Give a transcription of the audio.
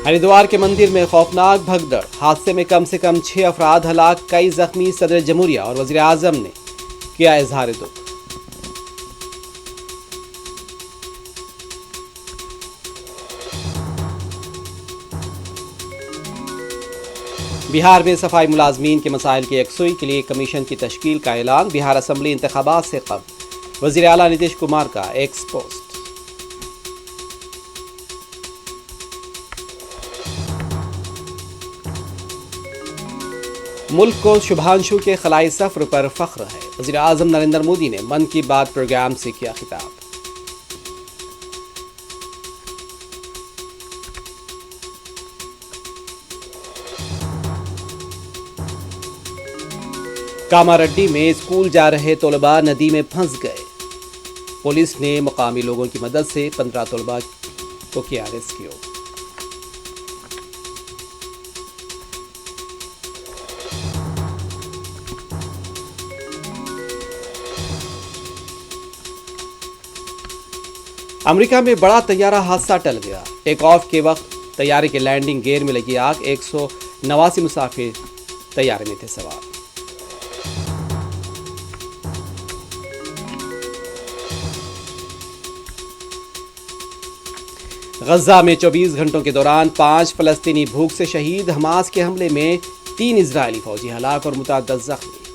ہریدوار کے مندر میں خوفناک بھگدڑ، حادثے میں کم سے کم 6 افراد ہلاک، کئی زخمی، صدر جمہوریہ اور وزیر اعظم نے کیا اظہار دکھ۔ بہار میں صفائی ملازمین کے مسائل کی یکسوئی کے لیے کمیشن کی تشکیل کا اعلان، بہار اسمبلی انتخابات سے قبل وزیر اعلیٰ نتیش کمار کا ایکس پوسٹ۔ ملک کو شبھانشو کے خلائی سفر پر فخر ہے، وزیر اعظم نریندر مودی نے من کی بات پروگرام سے کیا خطاب۔ کاماریڈی میں اسکول جا رہے طلباء ندی میں پھنس گئے، پولیس نے مقامی لوگوں کی مدد سے 15 طلباء کو کیا ریسکیو۔ امریکہ میں بڑا طیارہ حادثہ ٹل گیا، ٹیک آف کے وقت طیارے کے لینڈنگ گیئر میں لگی آگ، 189 مسافر طیارے میں تھے سوار۔ غزہ میں 24 گھنٹوں کے دوران 5 فلسطینی بھوک سے شہید، حماس کے حملے میں 3 اسرائیلی فوجی ہلاک اور متعدد زخمی۔